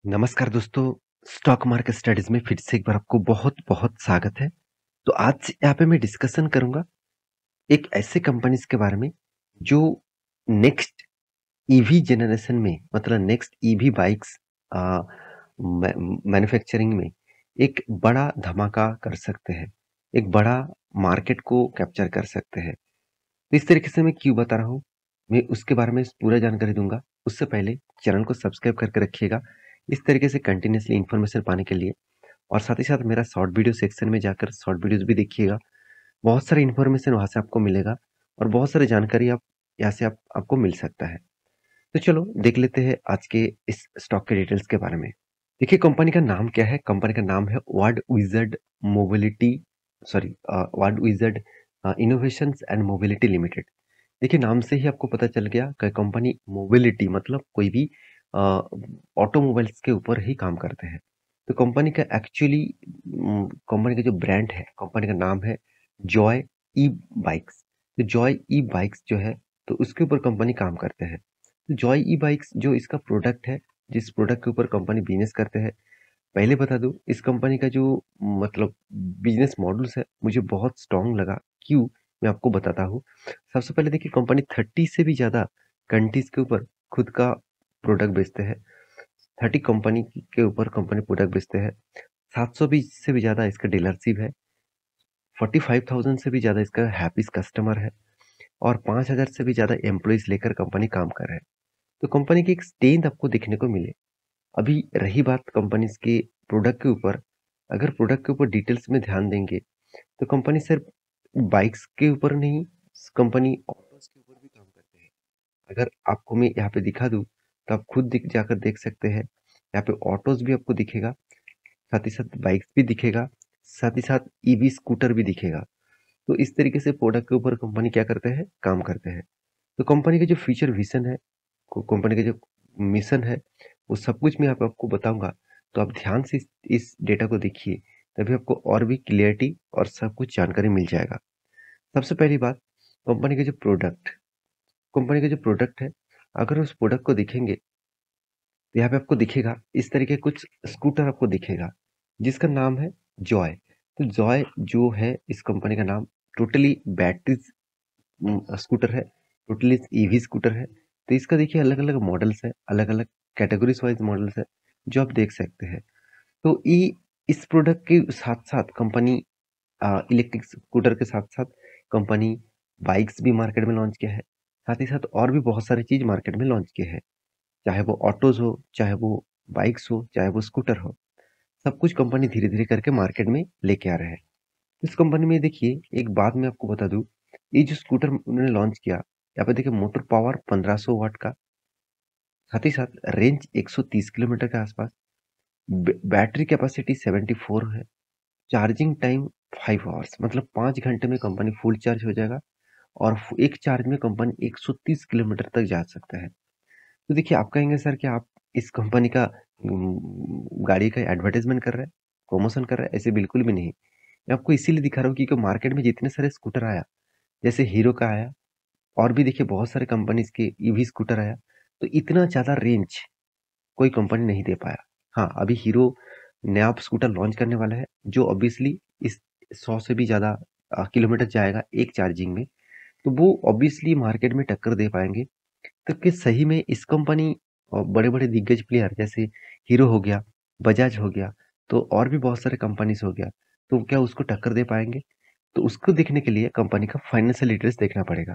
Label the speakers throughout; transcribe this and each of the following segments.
Speaker 1: नमस्कार दोस्तों, stock market studies में फिर से एक बार आपको बहुत-बहुत स्वागत है। तो आज यहाँ पे मैं डिस्कशन करूँगा एक ऐसे कंपनीज़ के बारे में जो नेक्स्ट ईवी जनरेशन में मतलब नेक्स्ट ईवी बाइक्स अ, मै मैन्युफैक्चरिंग में एक बड़ा धमाका कर सकते हैं। एक बड़ा मार्केट को कैप्चर कर सकते हैं। तो इस तरीके से मैं क्यों बता रहा हूँ, मैं उसके बारे में पूरा जानकारी दूँगा। उससे पहले चैनल को सब्सक्राइब करके रखिएगा, इस तरीके से कंटिन्यूअसली इन्फॉर्मेशन पाने के लिए। और साथ ही साथ मेरा शॉर्ट वीडियो सेक्शन में जाकर शॉर्ट वीडियोज़ भी देखिएगा। बहुत सारी इन्फॉर्मेशन वहाँ से आपको मिलेगा और बहुत सारी जानकारी आप यहाँ से आपको मिल सकता है। तो चलो देख लेते हैं आज के इस स्टॉक के डिटेल्स के बारे में। देखिए कंपनी का नाम क्या है? कंपनी का नाम है world wizard mobility world wizard innovations and mobility limited. देखिए नाम से ही आपको पता चल गया कि कंपनी मोबिलिटी मतलब कोई भी ऑटोमोबाइल्स के ऊपर ही काम करते हैं। तो कंपनी का एक्चुअली कंपनी का जो ब्रांड है, कंपनी का नाम है जॉय ई बाइक्स। तो जॉय ई बाइक्स जो है, तो उसके ऊपर कंपनी काम करते हैं। तो जॉय ई बाइक्स जो इसका प्रोडक्ट है, जिस प्रोडक्ट के ऊपर कंपनी बिज़नेस करते हैं, पहले बता दूँ इस कंपनी का जो मतलब बिज़नेस मॉडल्स है, मुझे बहुत स्ट्रॉन्ग लगा। क्यों? मैं आपको बताता हूँ। सबसे पहले देखिए कंपनी 30 से भी ज़्यादा कंट्रीज़ के ऊपर खुद का प्रोडक्ट बेचते हैं। 30 कंपनी के ऊपर कंपनी प्रोडक्ट बेचते हैं। 720 से भी ज़्यादा इसका डीलरशिप है। 45,000 से भी ज़्यादा इसका हैप्पीज़ कस्टमर है और 5,000 से भी ज़्यादा एम्प्लॉइज़ लेकर कंपनी काम कर रहा है। तो कंपनी की एक स्ट्रेंथ आपको देखने को मिले। अभी रही बात कंपनीज़ के प्रोडक्ट के ऊपर, अगर प्रोडक्ट के ऊपर डिटेल्स में ध्यान देंगे, तो कंपनी सिर्फ बाइक्स के ऊपर नहीं, कंपनी ऑटोज़ के ऊपर भी काम करते हैं। अगर आपको मैं यहाँ पे दिखा दूँ, तो आप खुद जाकर देख सकते हैं। यहाँ पे ऑटोज़ भी आपको दिखेगा, साथ ही साथ बाइक्स भी दिखेगा, साथ ही साथ ईवी स्कूटर भी दिखेगा। तो इस तरीके से प्रोडक्ट के ऊपर कंपनी क्या करते हैं, काम करते हैं। तो कंपनी का जो फ्यूचर विज़न है, कंपनी का जो मिशन है, वो सब कुछ मैं यहाँ पे आपको बताऊँगा। तो आप ध्यान से इस डेटा को देखिए, तभी आपको और भी क्लैरिटी और सब कुछ जानकारी मिल जाएगा। सबसे पहली बात, कंपनी का जो प्रोडक्ट कंपनी का जो प्रोडक्ट है, अगर उस प्रोडक्ट को देखेंगे, तो यहाँ पे आपको दिखेगा इस तरीके कुछ स्कूटर आपको दिखेगा, जिसका नाम है जॉय। तो जॉय जो है इस कंपनी का नाम, टोटली बैटरीज़ स्कूटर है, टोटली ईवी स्कूटर है। तो इसका देखिए अलग-अलग मॉडल्स है, अलग-अलग कैटेगरीज़ वाइज़ मॉडल्स है, जो आप देख सकते हैं। तो इस प्रोडक्ट के साथ-साथ कंपनी इलेक्ट्रिक स्कूटर के साथ-साथ कंपनी बाइक्स भी मार्केट में लॉन्च किया है। साथ ही साथ और भी बहुत सारी चीज़ मार्केट में लॉन्च किए हैं। चाहे वो ऑटोज़ हो, चाहे वो बाइक्स हो, चाहे वो स्कूटर हो, सब कुछ कंपनी धीरे-धीरे करके मार्केट में लेके आ रहे हैं। इस कंपनी में देखिए एक बात मैं आपको बता दूँ, ये जो स्कूटर उन्होंने लॉन्च किया, यहाँ पे देखिए मोटर पावर 1500 वाट का, साथ ही साथ रेंज 130 किलोमीटर के आसपास, बैटरी कैपेसिटी 74 है, चार्जिंग टाइम 5 आवर्स मतलब 5 घंटे में कंपनी फुल चार्ज हो जाएगा और एक चार्ज में कंपनी 130 किलोमीटर तक जा सकता है। तो देखिए आप कहेंगे सर कि आप इस कंपनी का गाड़ी का एडवर्टाइजमेंट कर रहे हैं, प्रमोशन कर रहे हैं, ऐसे बिल्कुल भी नहीं। मैं आपको इसीलिए दिखा रहा हूँ क्योंकि मार्केट में जितने सारे स्कूटर आया, जैसे हीरो का आया और भी देखिए बहुत सारे कंपनीज के ईवी स्कूटर आया, तो इतना ज़्यादा रेंज कोई कंपनी नहीं दे पाया। हाँ, अभी हीरो नया स्कूटर लॉन्च करने वाला है, जो ऑब्वियसली इस 100 से भी ज़्यादा किलोमीटर जाएगा एक चार्जिंग में, तो वो ऑब्वियसली मार्केट में टक्कर दे पाएँगे। तो कि सही में इस कंपनी और बड़े-बड़े दिग्गज प्लेयर जैसे हीरो हो गया, बजाज हो गया, तो और भी बहुत सारे कंपनीज़ हो गया, तो क्या उसको टक्कर दे पाएँगे? तो उसको देखने के लिए कंपनी का फाइनेंशियल डिटेल्स देखना पड़ेगा।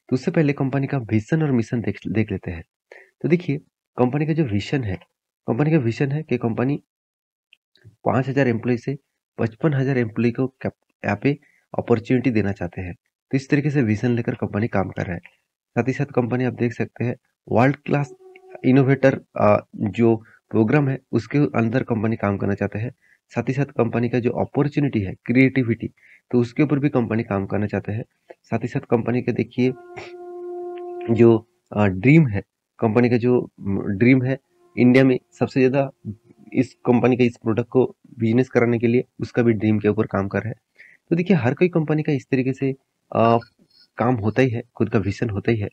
Speaker 1: तो उससे पहले कंपनी का विज़न और मिशन देख देख लेते हैं। तो देखिए, कंपनी का जो विज़न है, कंपनी का विज़न है कि कंपनी 5,000 एम्प्लॉई से 55,000 एम्प्लॉई को यहाँ पे अपॉर्च्युनिटी देना चाहते हैं। तो इस तरीके से विज़न लेकर कंपनी काम कर रहा है। साथ ही साथ कंपनी आप देख सकते हैं वर्ल्ड क्लास इनोवेटर जो प्रोग्राम है उसके अंदर कंपनी काम करना चाहते हैं। साथ ही साथ कंपनी का जो अपॉर्च्युनिटी है क्रिएटिविटी, तो उसके ऊपर भी कंपनी काम करना चाहते हैं। साथ ही साथ कंपनी के देखिए जो ड्रीम है, कंपनी का जो ड्रीम है इंडिया में सबसे ज़्यादा इस कंपनी का इस प्रोडक्ट को बिजनेस कराने के लिए उसका भी ड्रीम के ऊपर काम कर रहा है। तो देखिए हर कोई कंपनी का इस तरीके से काम होता ही है, खुद का विज़न होता ही है।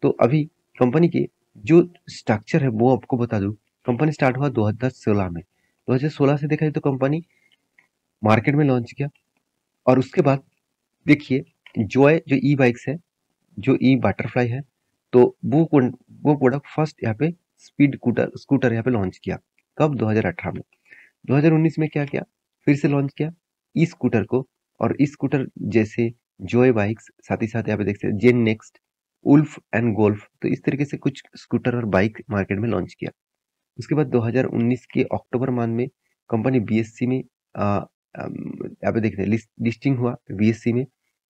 Speaker 1: तो अभी कंपनी के जो स्ट्रक्चर है वो आपको बता दूँ, कंपनी स्टार्ट हुआ 2016 में। 2016 से देखा जाए तो कंपनी मार्केट में लॉन्च किया। और उसके बाद देखिए, जॉय जो ई बाइक्स है, जो ई बटरफ्लाई है, तो वो प्रोडक्ट फर्स्ट यहाँ पे स्पीड स्कूटर यहाँ पे लॉन्च किया। कब? 2018 में। 2019 में क्या किया? फिर से लॉन्च किया ई स्कूटर को। और ई स्कूटर जैसे जॉय बाइक्स, साथ ही साथ यहाँ पे देखते हैं gen next, Ulf and golf, तो इस तरीके से कुछ स्कूटर और बाइक मार्केट में लॉन्च किया। उसके बाद 2019 के अक्टूबर मंथ में कंपनी बीएससी में यहाँ पे देखते हैं लिस्टिंग हुआ बीएससी में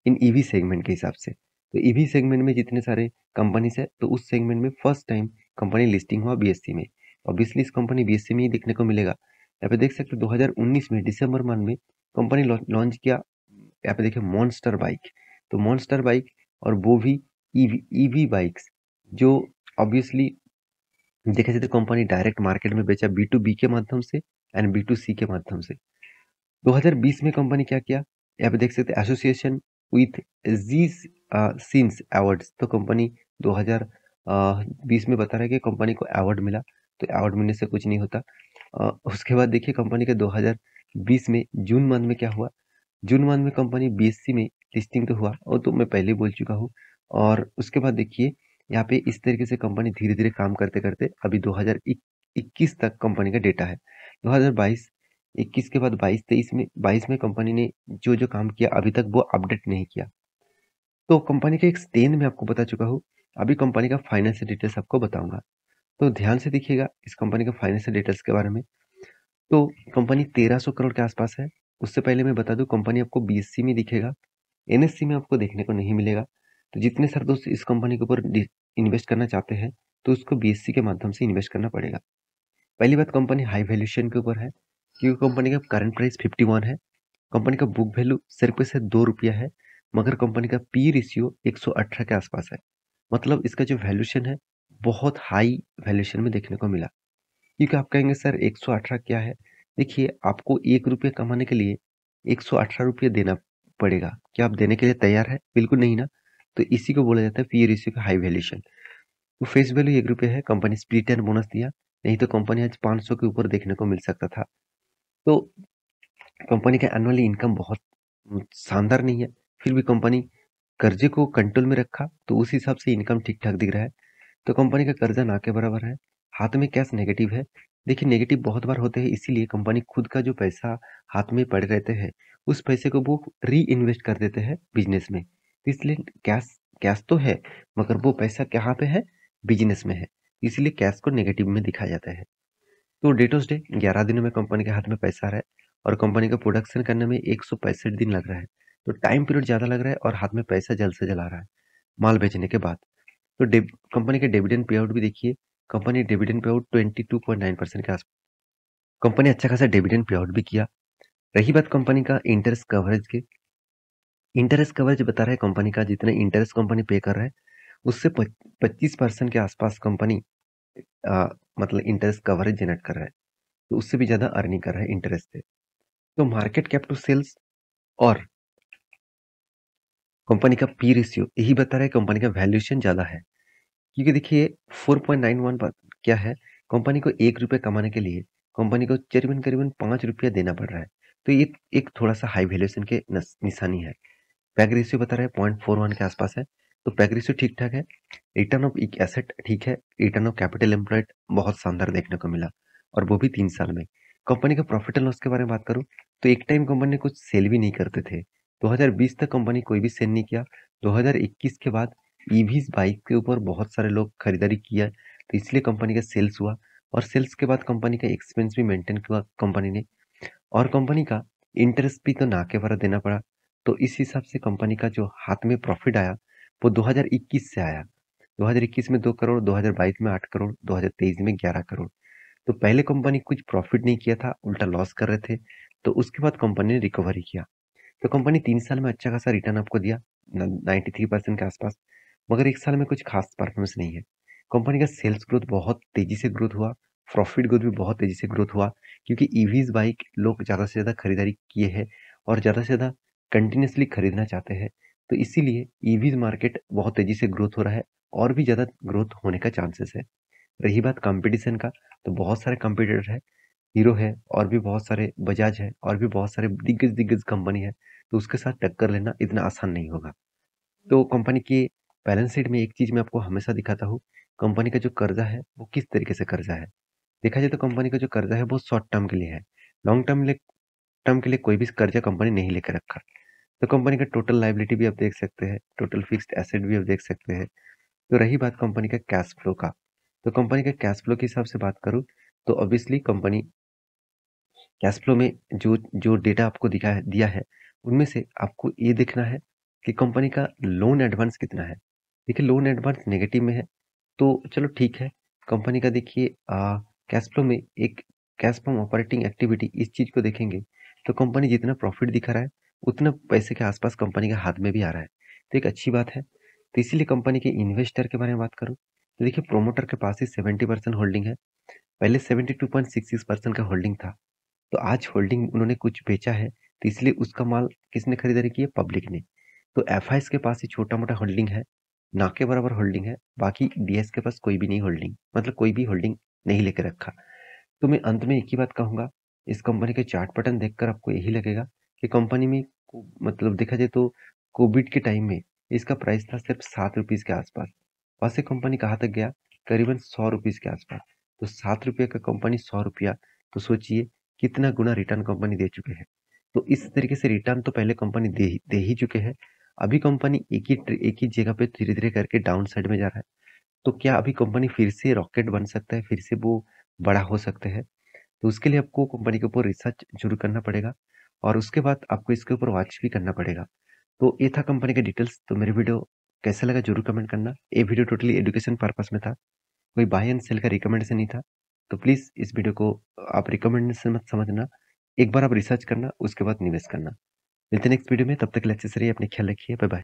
Speaker 1: इन ईवी सेगमेंट के हिसाब से। तो ईवी सेगमेंट में जितने सारे कंपनीज है, तो उस सेगमेंट में फर्स्ट टाइम कंपनी लिस्टिंग हुआ बीएससी में। ऑब्वियसली इस कंपनी बीएससी में ही देखने को मिलेगा। यहाँ पे देख सकते हो 2019 में दिसंबर मंथ में कंपनी लॉन्च किया। यहाँ पे देखिए मॉन्स्टर बाइक, तो मॉन्स्टर बाइक और वो भी ईवी बाइक्स, जो ऑब्वियसली देखा जाए तो कंपनी डायरेक्ट मार्केट में बेचा बी टू बी के माध्यम से एंड बी टू सी के माध्यम से। 2020 में कंपनी क्या किया? यहाँ पे देख सकते हैं association with Zee cine awards, तो कंपनी 2020 में बता रहा है कि कंपनी को अवार्ड मिला। तो अवार्ड मिलने से कुछ नहीं होता। उसके बाद देखिए कंपनी के 2020 में जून मंथ में क्या हुआ? जून मंथ में कंपनी बीएससी में लिस्टिंग तो हुआ, और तो मैं पहले ही बोल चुका हूँ। और उसके बाद देखिए यहाँ पे इस तरीके से कंपनी धीरे धीरे काम करते करते अभी 2021 तक कंपनी का डेटा है। 2022, 21 के बाद 22 में कंपनी ने जो जो काम किया अभी तक वो अपडेट नहीं किया। तो कंपनी के एक स्टेन में आपको बता चुका हूँ। अभी कंपनी का फाइनेंशियल डिटेल्स आपको बताऊंगा, तो ध्यान से देखिएगा इस कंपनी के फाइनेंशियल डिटेल्स के बारे में। तो कंपनी 1300 करोड़ के आसपास है। उससे पहले मैं बता दूं, कंपनी आपको बीएससी में दिखेगा, एनएससी में आपको देखने को नहीं मिलेगा। तो जितने सारे दोस्त इस कंपनी के ऊपर इन्वेस्ट करना चाहते हैं, तो उसको बीएससी के माध्यम से इन्वेस्ट करना पड़ेगा। पहली बात, कंपनी हाई वैल्यूएशन के ऊपर है, क्योंकि कंपनी का करंट प्राइस 51 है। कंपनी का बुक वैल्यू सिर्फ से 2 रुपया है, मगर कंपनी का पी रेशियो 118 के आसपास है। मतलब इसका जो वैल्यूएशन है बहुत हाई वैल्यूएशन में देखने को मिला। क्योंकि आप कहेंगे सर 118 क्या है? देखिए, आपको 1 रुपये कमाने के लिए 118 रुपये देना पड़ेगा। क्या आप देने के लिए तैयार है? बिल्कुल नहीं ना। तो इसी को बोला जाता है पी रेशियो का हाई वैल्यूएशन। तो फेस वैल्यू 1 रुपये है, कंपनी स्प्लिट एंड बोनस दिया, नहीं तो कंपनी आज 500 के ऊपर देखने को मिल सकता था। तो कंपनी का एनुअली इनकम बहुत शानदार नहीं है, फिर भी कंपनी कर्जे को कंट्रोल में रखा, तो उस हिसाब से इनकम ठीक ठाक दिख रहा है। तो कंपनी का कर्जा ना के बराबर है, हाथ में कैश नेगेटिव है। देखिए, नेगेटिव बहुत बार होते हैं, इसीलिए कंपनी खुद का जो पैसा हाथ में पड़े रहते हैं, उस पैसे को वो री इन्वेस्ट कर देते हैं बिजनेस में। तो इसलिए कैश कैश तो है, मगर वो पैसा कहाँ पे है? बिजनेस में है। इसलिए कैश को नेगेटिव में दिखाया जाता है। तो डेटोस डे 11 दिनों में कंपनी के हाथ में पैसा आ रहा है, और कंपनी का प्रोडक्शन करने में 165 दिन लग रहा है। तो टाइम पीरियड ज़्यादा लग रहा है और हाथ में पैसा जल्द से जल्द आ रहा है माल बेचने के बाद। तो कंपनी के डिविडेंड पे आउट भी देखिए, कंपनी डिविडेंड पे आउट 22.9% के आसपास, कंपनी अच्छा खासा डिविडेंड पे आउट भी किया। रही बात कंपनी का इंटरेस्ट कवरेज के, इंटरेस्ट कवरेज बता रहा है कंपनी का जितना इंटरेस्ट कंपनी पे कर रहा है, उससे 25% के आसपास कंपनी मतलब इंटरेस्ट कवरेज जनरेट कर रहा है। तो उससे भी ज़्यादा अर्निंग कर रहा है इंटरेस्ट से। तो मार्केट कैप टू सेल्स और कंपनी का पी रेशियो यही बता रहा है कंपनी का वैल्यूएशन ज़्यादा है। क्योंकि देखिए 4.91 पर क्या है, कंपनी को 1 रुपये कमाने के लिए कंपनी को करीबन करीबन 5 रुपया देना पड़ रहा है। तो ये एक थोड़ा सा हाई वैल्यूएशन के निशानी है। पैग रेशियो बता रहा है 0.41 के आसपास है, तो पैग रेशियो ठीक ठाक है। रिटर्न ऑफ एसेट ठीक है, रिटर्न ऑफ कैपिटल एम्प्लॉयड बहुत शानदार देखने को मिला, और वो भी 3 साल में। कंपनी का प्रॉफिट एंड लॉस के बारे में बात करूं, तो एक टाइम कंपनी ने कुछ सेल भी नहीं करते थे। 2020 तक कंपनी कोई भी सेल नहीं किया। 2021 के बाद ईवीज बाइक के ऊपर बहुत सारे लोग खरीदारी किया, तो इसलिए कंपनी का सेल्स हुआ। और सेल्स के बाद कंपनी का एक्सपेंस भी मेंटेन किया कंपनी ने, और कंपनी का इंटरेस्ट भी तो ना के बराबर देना पड़ा। तो इस हिसाब से कंपनी का जो हाथ में प्रॉफिट आया वो 2021 से आया। 2021 में 2 करोड़, 2022 में 8 करोड़, 2023 में 11 करोड़। तो पहले कंपनी कुछ प्रॉफिट नहीं किया था, उल्टा लॉस कर रहे थे। तो उसके बाद कंपनी ने रिकवरी किया। तो कंपनी 3 साल में अच्छा खासा रिटर्न आपको दिया, 93% के आसपास, मगर 1 साल में कुछ खास परफॉर्मेंस नहीं है। कंपनी का सेल्स ग्रोथ बहुत तेजी से ग्रोथ हुआ, प्रॉफिट ग्रोथ भी बहुत तेजी से ग्रोथ हुआ, क्योंकि ईवीज बाइक लोग ज़्यादा से ज़्यादा खरीदारी किए हैं और ज़्यादा से ज़्यादा कंटिन्यूसली खरीदना चाहते हैं। तो इसीलिए ईवीज मार्केट बहुत तेजी से ग्रोथ हो रहा है, और भी ज़्यादा ग्रोथ होने का चांसेस है। रही बात कंपटीशन का, तो बहुत सारे कंपटीटर है, हीरो है और भी बहुत सारे बजाज है और भी बहुत सारे दिग्गज दिग्गज कंपनी है, तो उसके साथ टक्कर लेना इतना आसान नहीं होगा। तो कंपनी की बैलेंस शीट में एक चीज मैं आपको हमेशा दिखाता हूँ, कंपनी का जो कर्जा है वो किस तरीके से कर्जा है। देखा जाए तो कंपनी का जो कर्जा है वो शॉर्ट टर्म के लिए है, लॉन्ग टर्म के लिए कोई भी कर्जा कंपनी नहीं लेकर रखा। तो कंपनी का टोटल लाइबिलिटी भी आप देख सकते हैं, टोटल फिक्स्ड एसेट भी आप देख सकते हैं। तो रही बात कंपनी का कैश फ्लो का, तो कंपनी के कैश फ्लो के हिसाब से बात करूँ तो ऑब्वियसली कंपनी कैश फ्लो में जो जो डेटा आपको दिया है उनमें से आपको ये देखना है कि कंपनी का लोन एडवांस कितना है। देखिए लोन एडवांस नेगेटिव में है तो चलो ठीक है। कंपनी का देखिए कैश फ्लो में एक कैश फ्रॉम ऑपरेटिंग एक्टिविटी इस चीज को देखेंगे तो कंपनी जितना प्रॉफिट दिखा रहा है उतना पैसे के आसपास कंपनी के हाथ में भी आ रहा है, तो एक अच्छी बात है। तो इसीलिए कंपनी के इन्वेस्टर के बारे में बात करूँ तो देखिए प्रोमोटर के पास ही 70% होल्डिंग है। पहले 72.66% का होल्डिंग था, तो आज होल्डिंग उन्होंने कुछ बेचा है तो इसलिए उसका माल किसने खरीदारी की है, पब्लिक ने। तो एफआईएस के पास ही छोटा मोटा होल्डिंग है, ना के बराबर होल्डिंग है, बाकी डीएस के पास कोई भी नहीं होल्डिंग, मतलब कोई भी होल्डिंग नहीं लेके रखा। तो मैं अंत में एक ही बात कहूंगा, इस कंपनी के चार्ट पैटर्न देखकर आपको यही लगेगा कि कंपनी में मतलब देखा जाए तो कोविड के टाइम में इसका प्राइस था सिर्फ 7 रुपीज के आसपास, वहां से कंपनी कहाँ तक गया, करीबन 100 रुपीज के आसपास। तो 7 रुपये का कंपनी 100 रुपया, तो सोचिए कितना गुना रिटर्न कंपनी दे चुके हैं। तो इस तरीके से रिटर्न तो पहले कंपनी दे ही चुके हैं। अभी कंपनी एक ही जगह पे धीरे धीरे करके डाउन साइड में जा रहा है। तो क्या अभी कंपनी फिर से रॉकेट बन सकता है, फिर से वो बड़ा हो सकते हैं। तो उसके लिए आपको कंपनी के ऊपर रिसर्च जरूर करना पड़ेगा और उसके बाद आपको इसके ऊपर वॉच भी करना पड़ेगा। तो ये था कंपनी के डिटेल्स। तो मेरे वीडियो कैसा लगा जरूर कमेंट करना। ये वीडियो टोटली एजुकेशन पर्पस में था, कोई बाय एंड सेल का रिकमेंडेशन नहीं था। तो प्लीज इस वीडियो को आप रिकमेंडेशन मत समझना, एक बार आप रिसर्च करना उसके बाद निवेश करना। मिलते हैं नेक्स्ट वीडियो में, तब तक के लिए अच्छे से रहिए, अपने ख्याल रखिए, बाय बाय।